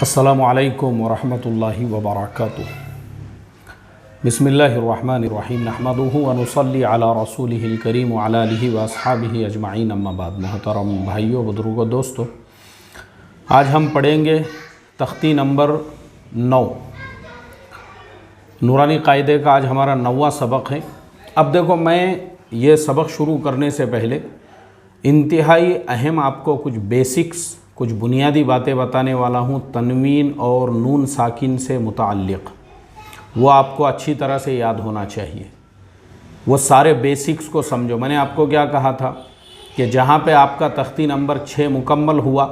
السلام علیکم ورحمۃ اللہ وبرکاتہ۔ بسم اللہ الرحمن الرحیم، نحمدہ ونصلی علی رسولہ الکریم وعلی آلہ واصحابہ اجمعین، اما بعد۔ محترم بھائیوں، بزرگوں، دوستو، آج ہم پڑھیں گے تختی نمبر 9، نورانی قاعدے کا آج ہمارا 9واں سبق ہے۔ اب دیکھو، میں یہ سبق شروع کرنے سے پہلے انتہائی اہم آپ کو کچھ بیسکس، کچھ بنیادی باتیں بتانے والا ہوں تنوین اور نون ساکن سے متعلق۔ وہ آپ کو اچھی طرح سے یاد ہونا چاہیے، وہ سارے بیسکس کو سمجھو۔ میں نے آپ کو کیا کہا تھا کہ جہاں پہ آپ کا تختی نمبر 6 مکمل ہوا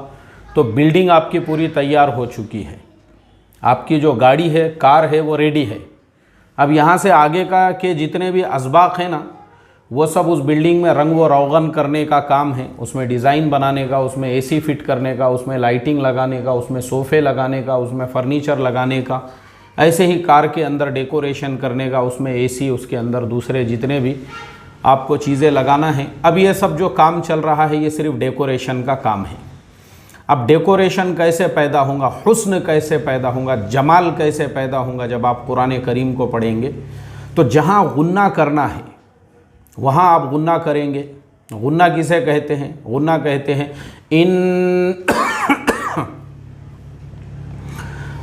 تو بلڈنگ آپ کی پوری تیار ہو چکی ہے، آپ کی جو گاڑی ہے، کار ہے، وہ ریڈی ہے۔ اب یہاں سے آگے کا کہ جتنے بھی اسباق ہیں نا، وہ سب اس بلڈنگ میں رنگ و روغن کرنے کا کام ہے، اس میں ڈیزائن بنانے کا، اس میں اے سی فٹ کرنے کا، اس میں لائٹنگ لگانے کا، اس میں صوفے لگانے کا، اس میں فرنیچر لگانے کا، ایسے ہی کار کے اندر ڈیکوریشن کرنے کا، اس میں اے سی، اس کے اندر دوسرے جتنے بھی آپ کو چیزیں لگانا ہیں۔ اب یہ سب جو کام چل رہا ہے، یہ صرف ڈیکوریشن کا کام ہے۔ اب ڈیکوریشن کیسے پیدا ہوگا، حسن کیسے پیدا ہوگا، جمال کیسے پیدا ہوگا؟ جب آپ قرآن کریم کو پڑھیں گے تو جہاں غنہ کرنا ہے وہاں آپ غنہ کریں گے۔ غنہ کسے کہتے ہیں؟ غنہ کہتے ہیں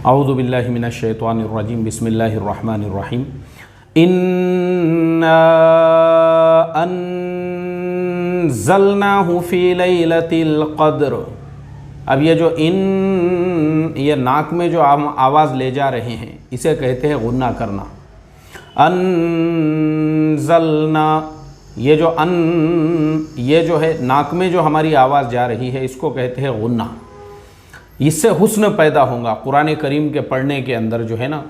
اعوذ باللہ من الشیطان الرجیم، بسم اللہ الرحمن الرحیم، انا انزلناہ فی لیلۃ القدر۔ اب یہ جو یہ ناک میں جو ہم آواز لے جا رہے ہیں، اسے کہتے ہیں غنہ کرنا۔ انزلنا، یہ جو ہے ناک میں جو ہماری آواز جا رہی ہے، اس کو کہتے ہیں غنہ۔ اس سے حسن پیدا ہوگا قرآن کریم کے پڑھنے کے اندر، جو ہے نا،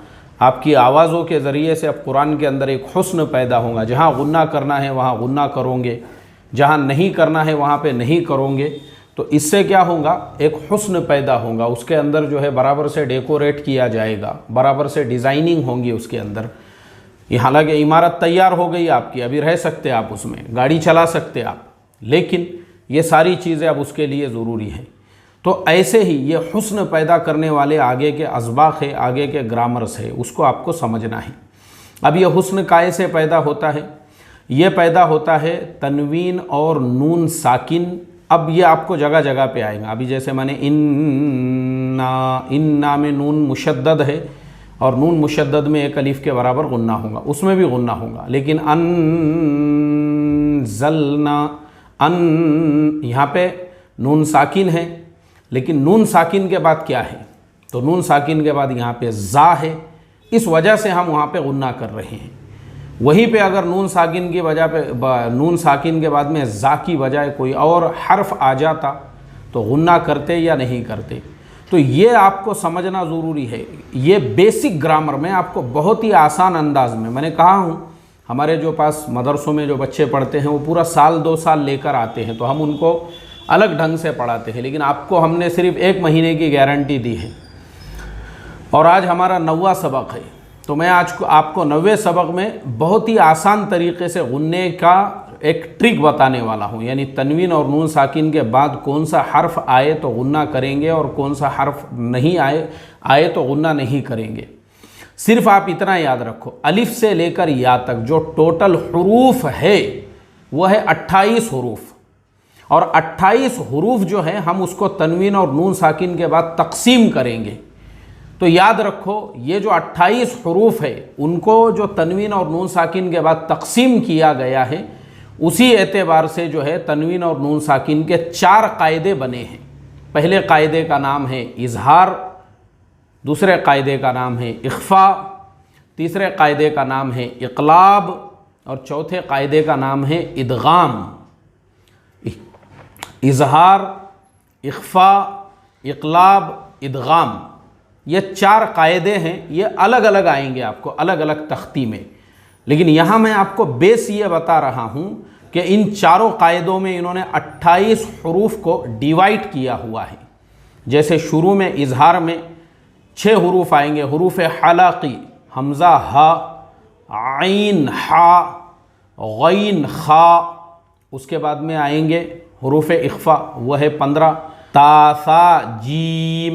آپ کی آوازوں کے ذریعے سے اب قرآن کے اندر ایک حسن پیدا ہوگا۔ جہاں غنہ کرنا ہے وہاں غنہ کرو گے، جہاں نہیں کرنا ہے وہاں پہ نہیں کرو گے، تو اس سے کیا ہوگا؟ ایک حسن پیدا ہوگا۔ اس کے اندر جو ہے برابر سے ڈیکوریٹ کیا جائے گا، برابر سے ڈیزائننگ ہوگی اس کے اندر۔ یہ حالانکہ عمارت تیار ہو گئی آپ کی، ابھی رہ سکتے آپ اس میں، گاڑی چلا سکتے آپ، لیکن یہ ساری چیزیں اب اس کے لیے ضروری ہیں۔ تو ایسے ہی یہ حسن پیدا کرنے والے آگے کے اسباق ہے، آگے کے گرامرز ہے، اس کو آپ کو سمجھنا ہے۔ اب یہ حسن کائے سے پیدا ہوتا ہے؟ یہ پیدا ہوتا ہے تنوین اور نون ساکن۔ اب یہ آپ کو جگہ جگہ پہ آئے گا۔ ابھی جیسے میں نے انا میں نون مشدد ہے، اور نون مشدد میں ایک الف کے برابر غنہ ہوگا، اس میں بھی غنہ ہوگا۔ لیکن انزلنا، یہاں پہ نون ساکن ہے، لیکن نون ساکن کے بعد کیا ہے؟ تو نون ساکن کے بعد یہاں پہ زا ہے، اس وجہ سے ہم وہاں پہ غنہ کر رہے ہیں۔ وہیں پہ اگر نون ساکن کی وجہ پہ، نون ساکن کے بعد میں زا کی بجائے کوئی اور حرف آ جاتا تو غنہ کرتے یا نہیں کرتے؟ تو یہ آپ کو سمجھنا ضروری ہے۔ یہ بیسک گرامر میں آپ کو بہت ہی آسان انداز میں نے کہا ہوں، ہمارے جو پاس مدرسوں میں جو بچے پڑھتے ہیں وہ پورا سال 2 سال لے کر آتے ہیں، تو ہم ان کو الگ ڈھنگ سے پڑھاتے ہیں، لیکن آپ کو ہم نے صرف 1 مہینے کی گارنٹی دی ہے۔ اور آج ہمارا 9واں سبق ہے، تو میں آج آپ کو 9ویں سبق میں بہت ہی آسان طریقے سے غنے کا ایک ٹرک بتانے والا ہوں، یعنی تنوین اور نون ساکن کے بعد کون سا حرف آئے تو غنہ کریں گے، اور کون سا حرف نہیں آئے تو غنہ نہیں کریں گے۔ صرف آپ اتنا یاد رکھو، الف سے لے کر یا تک جو ٹوٹل حروف ہے وہ ہے 28 حروف، اور 28 حروف جو ہے ہم اس کو تنوین اور نون ساکن کے بعد تقسیم کریں گے۔ تو یاد رکھو، یہ جو 28 حروف ہے ان کو جو تنوین اور نون ساکن کے بعد تقسیم کیا گیا ہے، اسی اعتبار سے جو ہے تنوین اور نون ساکن کے 4 قاعدے بنے ہیں۔ پہلے قاعدے کا نام ہے اظہار، دوسرے قاعدے کا نام ہے اخفاء، تیسرے قاعدے کا نام ہے اقلاب، اور چوتھے قاعدے کا نام ہے ادغام۔ اظہار، اخفاء، اقلاب، ادغام، یہ 4 قاعدے ہیں۔ یہ الگ الگ آئیں گے آپ کو الگ الگ تختی میں، لیکن یہاں میں آپ کو بیس یہ بتا رہا ہوں کہ ان 4 قاعدوں میں انہوں نے 28 حروف کو ڈیوائڈ کیا ہوا ہے۔ جیسے شروع میں اظہار میں 6 حروف آئیں گے، حروف حلقی، حمزہ ہا، عین ہا، غین خا۔ اس کے بعد میں آئیں گے حروف اخفاء، وہ ہے 15، تا ثا جیم،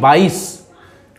22।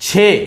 6,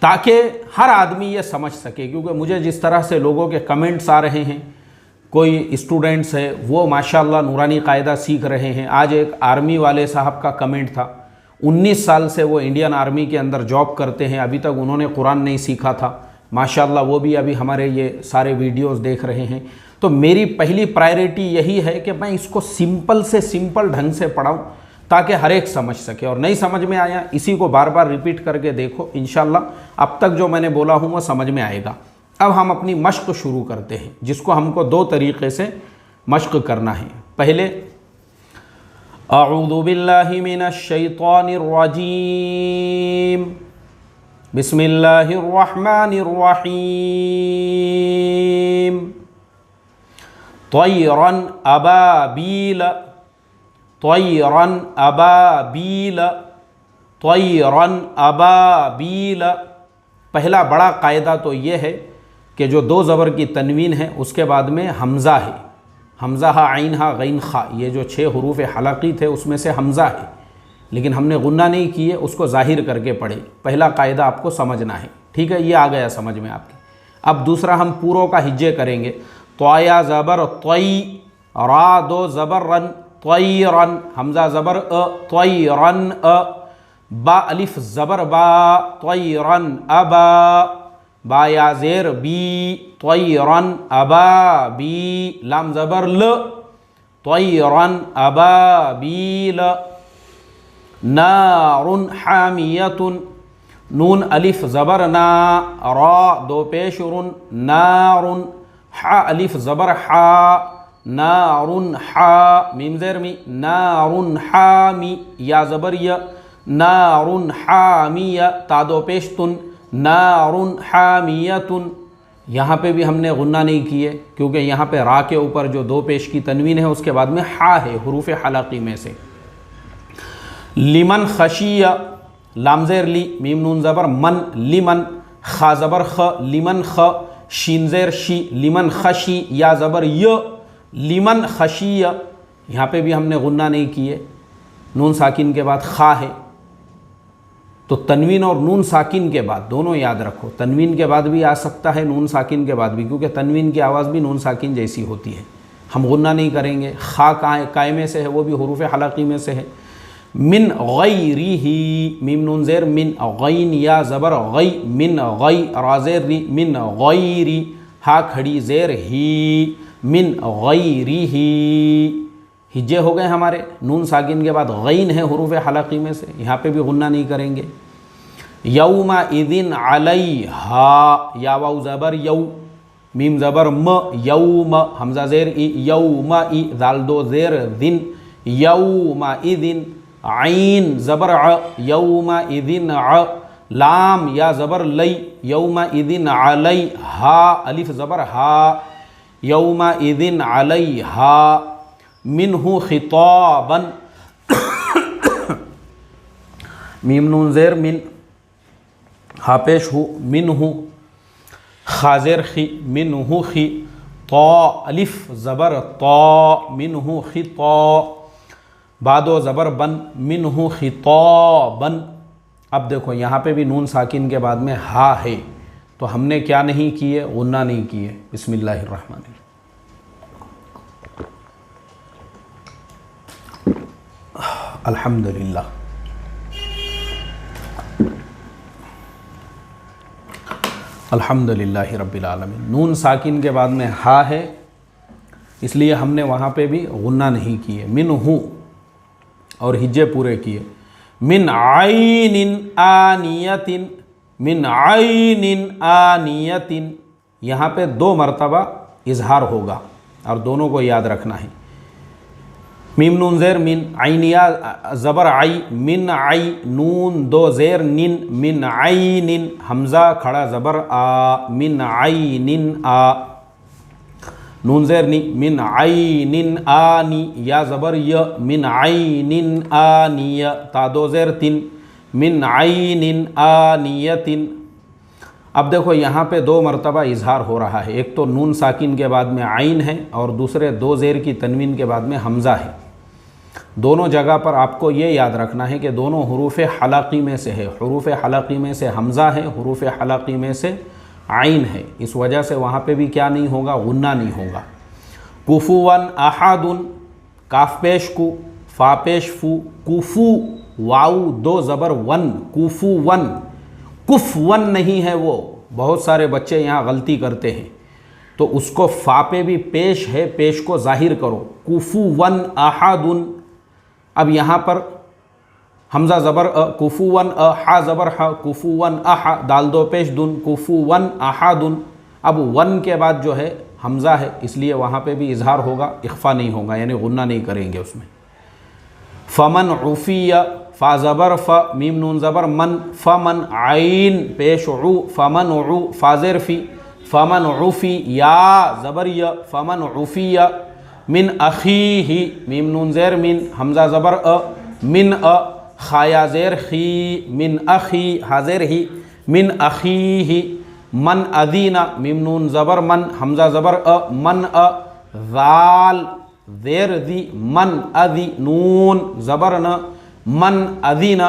تاکہ ہر آدمی یہ سمجھ سکے، کیونکہ مجھے جس طرح سے لوگوں کے کمنٹس آ رہے ہیں، کوئی اسٹوڈنٹس ہے وہ ماشاءاللہ نورانی قاعدہ سیکھ رہے ہیں۔ آج ایک آرمی والے صاحب کا کمنٹ تھا، 19 سال سے وہ انڈین آرمی کے اندر جاب کرتے ہیں، ابھی تک انہوں نے قرآن نہیں سیکھا تھا، ماشاءاللہ وہ بھی ابھی ہمارے یہ سارے ویڈیوز دیکھ رہے ہیں۔ تو میری پہلی پرائرٹی یہی ہے کہ میں اس کو سمپل سے سمپل ڈھنگ سے پڑھاؤں تاکہ ہر ایک سمجھ سکے، اور نہیں سمجھ میں آیا اسی کو بار بار ریپیٹ کر کے دیکھو، انشاءاللہ اب تک جو میں نے بولا ہوں وہ سمجھ میں آئے گا۔ اب ہم اپنی مشق شروع کرتے ہیں، جس کو ہم کو 2 طریقے سے مشق کرنا ہے۔ پہلے اعوذ باللہ من الشیطان الرجیم، بسم اللہ الرحمن الرحیم، طیرا ابابیل، طیرا ابابیل، طیرا ابابیل۔ پہلا بڑا قاعدہ تو یہ ہے کہ جو 2 زبر کی تنوین ہے اس کے بعد میں حمزہ ہے، حمزہ ہا عین ہا غین خا، یہ جو 6 حروف حلقی تھے اس میں سے حمزہ ہے، لیکن ہم نے غنہ نہیں کیے، اس کو ظاہر کر کے پڑھے۔ پہلا قاعدہ آپ کو سمجھنا ہے، ٹھیک ہے، یہ آ گیا سمجھ میں آپ کے۔ اب دوسرا ہم پوروں کا ہجے کریں گے، طویا زبر طوی، را 2 زبر رن، طیرن، حمزہ زبر طیرن، با الف زبر با، طیرن ابا، با یا زیر بی، طیرن ابا بی، لام زبر ل، طیرن ابا بیل، نار حامیت، نون الف زبر نا، را 2 پیش رن، نار، حا الف زبر حا، نار حا، میم زیر می، نار حامی، یا زبر یا، نار حامیہ، تا 2 پیش تن، نار حامیت۔ یہاں پہ بھی ہم نے غنہ نہیں کیے کیونکہ یہاں پہ را کے اوپر جو 2 پیش کی تنوین ہے اس کے بعد میں حا ہے حروف حلقی میں سے۔ لمن خشیہ، لام زیر لی، میم نون زبر من، لمن، خا زبر خ، لمن خ، شین زیر شی، لمن خشی، یا زبر ی، لمن خشیہ۔ یہاں پہ بھی ہم نے غنہ نہیں کیے، نون ساکن کے بعد خا ہے، تو تنوین اور نون ساکن کے بعد دونوں یاد رکھو، تنوین کے بعد بھی آ سکتا ہے، نون ساکن کے بعد بھی، کیونکہ تنوین کی آواز بھی نون ساکن جیسی ہوتی ہے۔ ہم غنہ نہیں کریں گے، خا قائمے سے ہے، وہ بھی حروف حلقی میں سے ہے۔ من غیرہ، میم نون زیر من، غین یا زبر غی، من غی، را زیر ری، من غیری، ہا کھڑی زیر ہی، من غیرہ۔ ہجے ہو گئے ہمارے، نون ساکن کے بعد غین ہے حروف حلقی میں سے، یہاں پہ بھی غنہ نہیں کریں گے۔ یومئذ علیہا، یا واو زبر یو، میم زبر م، یوم، حمزہ زیر ای، یومئی، ذال 2 زیر ذن، یومئذ، عین زبر ع، یومئذ ع، لام یا زبر لی، یومئذ علیہا، الف زبر ہا، یومئذ علیہا۔ منہ خطابا، میم نون زیر من، ہا پیش ہو، منہ، خا زیر خی، منہ خی، طا الف زبر طا، منہ خطا، با 2 زبر بن، منہ خطابا۔ اب دیکھو یہاں پہ بھی نون ساکن کے بعد میں ہا ہے، تو ہم نے کیا نہیں کیے، غنہ نہیں کیے۔ بسم اللہ الرحمن الرحیم۔ الحمدللہ، الحمدللہ رب العالمین۔ نون ساکن کے بعد میں ہا ہے، اس لیے ہم نے وہاں پہ بھی غنہ نہیں کیے، منہ، اور ہجے پورے کیے۔ من عین آنیت، من عین آنیت، یہاں پہ 2 مرتبہ اظہار ہوگا اور دونوں کو یاد رکھنا ہے۔ میم نون زیر من، عین یا زبر عی، من عی، نون 2 زیر نن، من عین، حمزہ کھڑا زبر آ، من عین آ، نون زیر نی، من عین آنی، یا زبر ی، من عین آنی، تا 2 زیر تن، من عین آنیت۔ اب دیکھو یہاں پہ 2 مرتبہ اظہار ہو رہا ہے، ایک تو نون ساکن کے بعد میں عین ہے اور دوسرے 2 زیر کی تنوین کے بعد میں حمزہ ہے۔ دونوں جگہ پر آپ کو یہ یاد رکھنا ہے کہ دونوں حروف حلقی میں سے ہے، حروف حلقی میں سے حمزہ ہے، حروف حلقی میں سے عین ہے، اس وجہ سے وہاں پہ بھی کیا نہیں ہوگا، غنہ نہیں ہوگا۔ کفواً احد، کاف پیش کو، فا پیش فو، کفو، واو دو زبر ون، کفواً، کفواً نہیں ہے وہ، بہت سارے بچے یہاں غلطی کرتے ہیں، تو اس کو فا پہ بھی پیش ہے، پیش کو ظاہر کرو، کفواً احد۔ اب یہاں پر حمزہ زبر کفواً ہا زبر ہا، کفواً احا، دال دو پیش دن، کفواً احد۔ اب ون کے بعد جو ہے حمزہ ہے، اس لیے وہاں پہ بھی اظہار ہوگا، اخفا نہیں ہوگا، یعنی غنہ نہیں کریں گے اس میں۔ فمن عفی، فا زبر ف، میم نون زبر من، فمن عین پیش عو، فمن عو، فا زیر فی، فمن عفی، یا زبر یا، فمن عفی من اخیہ، میم نون زیر من، حمزہ زبر من خایا زیر خی، من اخی، حاضر ہی، من اخیہ، من اذین، میم نون زبر من، حمزہ زبر من ذال زیر ذی، من اذی، نون زبر ن، من اذین،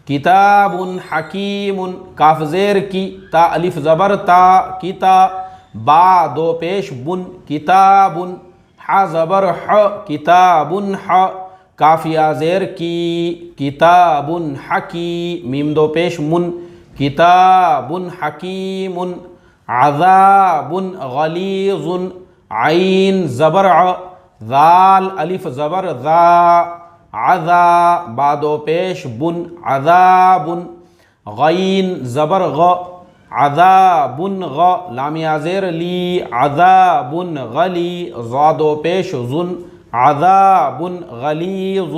کتاب حکیم، کاف زیر کی، تا الف زبر تا، کتا، با دو پیش بن، کتاب، ح زبر ح، کتاب ح، کاف یا زیر کی، کتاب حکی، میم دو پیش من، کتاب حکیم، عذاب غلیظ، عین زبر ع، ذال الف زبر ذا، عذا با دو پیش بن، عذاب، غین زبر غ، عذاب غ، لام یا زیر لی، عذاب غلی، ضاد و پیش ظن، عذاب غلیظ،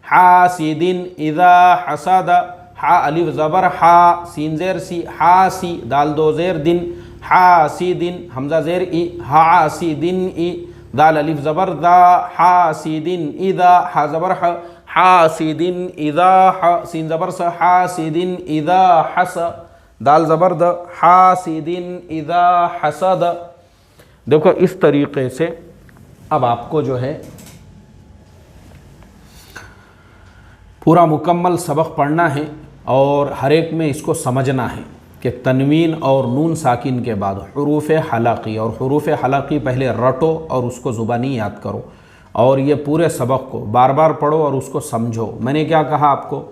حاسد اذا حسد، حا الف زبر حا، سین زیر سی، حاسی، دال دو زیر دن، حاسد، حمزہ زیر ای، حاسد ای، دال الف زبر دا، حاسد اذا، حا زبر ح، حاسد اذا ح، سین زبر س، حاسد اذا حس، دال زبر د، حاسد اذا حسد۔ دیکھو اس طریقے سے اب آپ کو جو ہے پورا مکمل سبق پڑھنا ہے اور ہر ایک میں اس کو سمجھنا ہے کہ تنوین اور نون ساکن کے بعد حروف حلقی، اور حروف حلقی پہلے رٹو اور اس کو زبانی یاد کرو، اور یہ پورے سبق کو بار بار پڑھو اور اس کو سمجھو۔ میں نے کیا کہا آپ کو،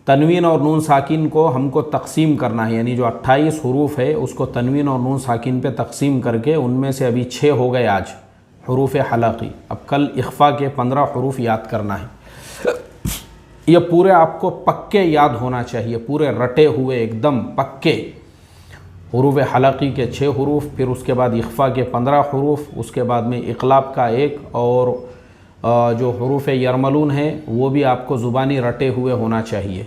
تنوین اور نون ساکن کو ہم کو تقسیم کرنا ہے، یعنی جو 28 حروف ہے اس کو تنوین اور نون ساکن پہ تقسیم کر کے ان میں سے ابھی 6 ہو گئے آج حروف حلقی، اب کل اخفا کے 15 حروف یاد کرنا ہے۔ یہ پورے آپ کو پکے یاد ہونا چاہیے، پورے رٹے ہوئے ایک دم پکے حروف حلقی کے 6 حروف، پھر اس کے بعد اخفا کے 15 حروف، اس کے بعد میں اقلاب کا 1، اور جو حروف یرملون ہیں وہ بھی آپ کو زبانی رٹے ہوئے ہونا چاہیے۔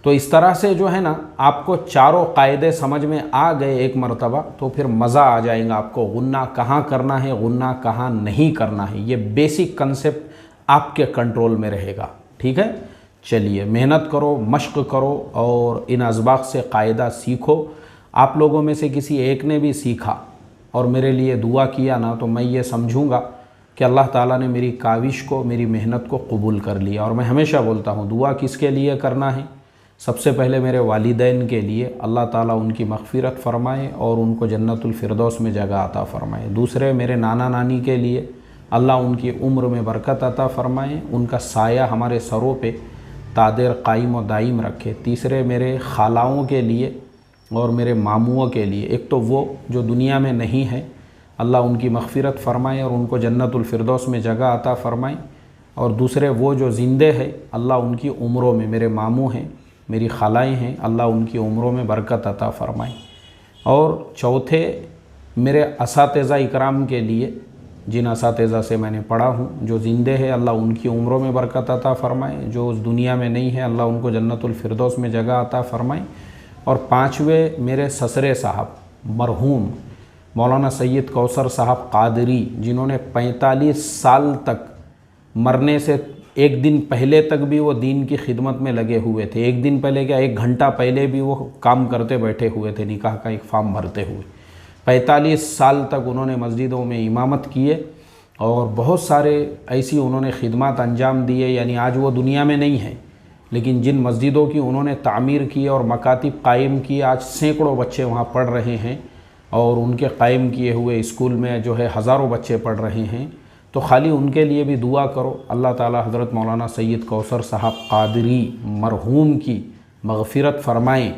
تو اس طرح سے جو ہے نا آپ کو چاروں قاعدے سمجھ میں آ گئے ایک مرتبہ تو پھر مزہ آ جائے گا آپ کو، غنہ کہاں کرنا ہے، غنہ کہاں نہیں کرنا ہے، یہ بیسک کنسپٹ آپ کے کنٹرول میں رہے گا، ٹھیک ہے؟ چلیے محنت کرو، مشق کرو اور ان اسباق سے قاعدہ سیکھو۔ آپ لوگوں میں سے کسی ایک نے بھی سیکھا اور میرے لیے دعا کیا نا تو میں یہ سمجھوں گا کہ اللہ تعالیٰ نے میری کاوش کو، میری محنت کو قبول کر لیا۔ اور میں ہمیشہ بولتا ہوں دعا کس کے لیے کرنا ہے؟ سب سے پہلے میرے والدین کے لیے، اللہ تعالیٰ ان کی مغفرت فرمائے اور ان کو جنت الفردوس میں جگہ عطا فرمائے۔ دوسرے میرے نانا نانی کے لیے، اللہ ان کی عمر میں برکت عطا فرمائے، ان کا سایہ ہمارے سروں پہ تادیر قائم و دائم رکھے۔ تیسرے میرے خالاؤں کے لیے اور میرے ماموں کے لیے، ایک تو وہ جو دنیا میں نہیں ہے، اللہ ان کی مغفرت فرمائے اور ان کو جنت الفردوس میں جگہ عطا فرمائے، اور دوسرے وہ جو زندے ہیں، اللہ ان کی عمروں میں، میرے ماموں ہیں، میری خالائیں ہیں، اللہ ان کی عمروں میں برکت عطا فرمائے۔ اور چوتھے میرے اساتذہ اکرام کے لیے، جن اساتذہ سے میں نے پڑھا ہوں، جو زندے ہیں اللہ ان کی عمروں میں برکت عطا فرمائے، جو اس دنیا میں نہیں ہے اللہ ان کو جنت الفردوس میں جگہ عطا فرمائے۔ اور پانچویں میرے سسرے صاحب مرحوم مولانا سید کوثر صاحب قادری، جنہوں نے 45 سال تک، مرنے سے ایک دن پہلے تک بھی وہ دین کی خدمت میں لگے ہوئے تھے، ایک دن پہلے کیا 1 گھنٹہ پہلے بھی وہ کام کرتے بیٹھے ہوئے تھے، نکاح کا ایک فارم بھرتے ہوئے۔ 45 سال تک انہوں نے مسجدوں میں امامت کیے اور بہت سارے ایسی انہوں نے خدمات انجام دیے، یعنی آج وہ دنیا میں نہیں ہیں، لیکن جن مسجدوں کی انہوں نے تعمیر کی اور مکاتب قائم کی، آج سینکڑوں بچے وہاں پڑھ رہے ہیں، اور ان کے قائم کیے ہوئے اسکول میں جو ہے ہزاروں بچے پڑھ رہے ہیں۔ تو خالی ان کے لیے بھی دعا کرو، اللہ تعالی حضرت مولانا سید کوثر صاحب قادری مرحوم کی مغفرت فرمائیں،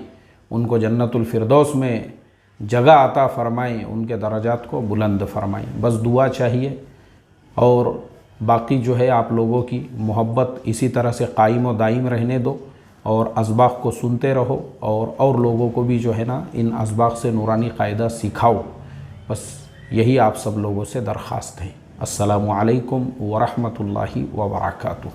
ان کو جنت الفردوس میں جگہ عطا فرمائیں، ان کے درجات کو بلند فرمائیں۔ بس دعا چاہیے، اور باقی جو ہے آپ لوگوں کی محبت اسی طرح سے قائم و دائم رہنے دو، اور اسباق کو سنتے رہو، اور لوگوں کو بھی جو ہے نا ان اسباق سے نورانی قاعدہ سکھاؤ۔ بس یہی آپ سب لوگوں سے درخواست ہے۔ السلام علیکم ورحمۃ اللہ وبرکاتہ۔